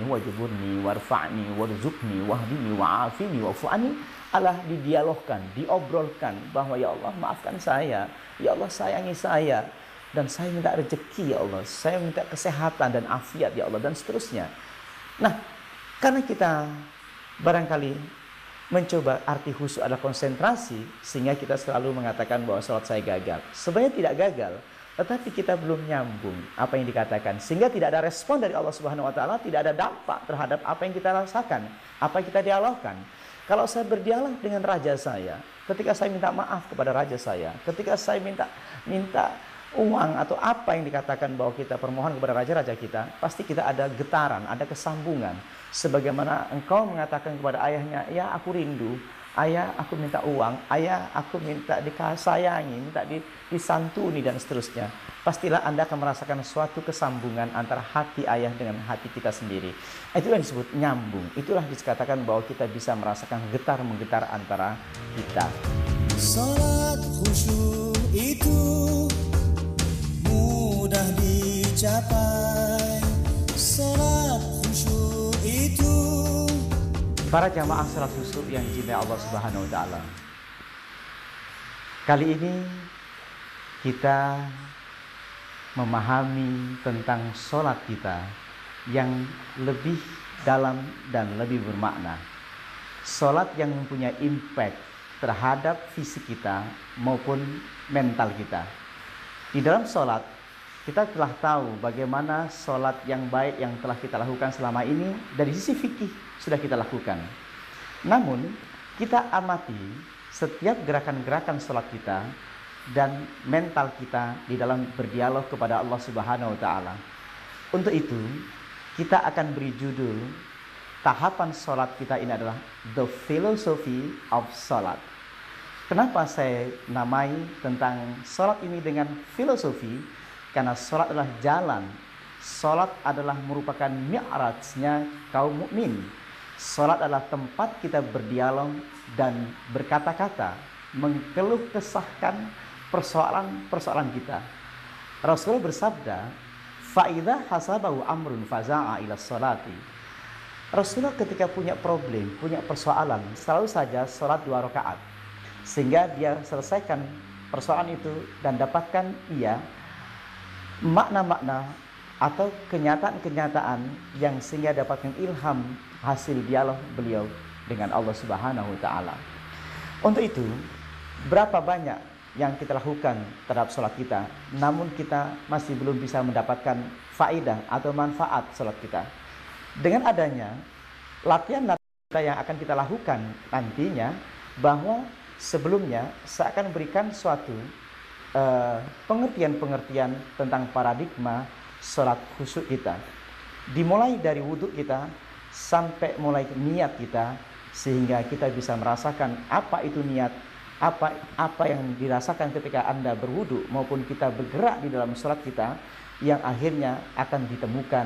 wajburni warfa'ni warzuqni wahdini wa'afini wa'fu'ani adalah didialogkan, diobrolkan bahwa ya Allah maafkan saya, ya Allah sayangi saya, dan saya minta rezeki ya Allah, saya minta kesehatan dan afiat ya Allah, dan seterusnya. Nah, karena kita barangkali mencoba arti khusyuk adalah konsentrasi, sehingga kita selalu mengatakan bahwa sholat saya gagal. Sebenarnya tidak gagal, tetapi kita belum nyambung apa yang dikatakan, sehingga tidak ada respon dari Allah Subhanahu wa taala, tidak ada dampak terhadap apa yang kita rasakan, apa yang kita dialogkan. Kalau saya berdialog dengan raja saya, ketika saya minta maaf kepada raja saya, ketika saya minta uang atau apa yang dikatakan bahwa kita permohon kepada raja-raja kita, pasti kita ada getaran, ada kesambungan. Sebagaimana engkau mengatakan kepada ayahnya, ya aku rindu, ayah aku minta uang, ayah aku minta dikasayangi, minta disantuni dan seterusnya. Pastilah Anda akan merasakan suatu kesambungan antara hati ayah dengan hati kita sendiri. Itulah yang disebut nyambung. Itulah dikatakan bahwa kita bisa merasakan getar-menggetar antara kita. Salat khusyuk itu mudah dicapai. Salat khusyuk itu. Para jamaah salat khusyuk yang dicintai Allah Subhanahu wa taala. Kali ini kita memahami tentang sholat kita yang lebih dalam dan lebih bermakna. Sholat yang mempunyai impact terhadap fisik kita maupun mental kita. Di dalam sholat, kita telah tahu bagaimana sholat yang baik yang telah kita lakukan selama ini dari sisi fikih sudah kita lakukan. Namun, kita amati setiap gerakan-gerakan sholat kita dan mental kita di dalam berdialog kepada Allah Subhanahu wa taala. Untuk itu, kita akan beri judul tahapan sholat kita ini adalah The Philosophy of Sholat. Kenapa saya namai tentang sholat ini dengan filosofi? Karena sholat adalah jalan. Sholat adalah merupakan mi'rajnya kaum mukmin. Sholat adalah tempat kita berdialog dan berkata-kata, mengeluh kesahkan persoalan-persoalan kita. Rasulullah bersabda, "Fa'idha hasabahu amrun faza'a ila sholati." Rasulullah ketika punya problem, punya persoalan, selalu saja sholat 2 rakaat. Sehingga dia selesaikan persoalan itu dan dapatkan makna-makna atau kenyataan-kenyataan yang sehingga dapatkan ilham hasil dialog beliau dengan Allah Subhanahu wa taala. Untuk itu, berapa banyak yang kita lakukan terhadap sholat kita, namun kita masih belum bisa mendapatkan faedah atau manfaat sholat kita. Dengan adanya latihan kita yang akan kita lakukan nantinya, bahwa sebelumnya saya akan berikan suatu pengertian-pengertian tentang paradigma sholat khusyuk kita. Dimulai dari wudhu kita sampai mulai niat kita, sehingga kita bisa merasakan apa itu niat, apa yang dirasakan ketika Anda berwudu maupun kita bergerak di dalam sholat kita, yang akhirnya akan ditemukan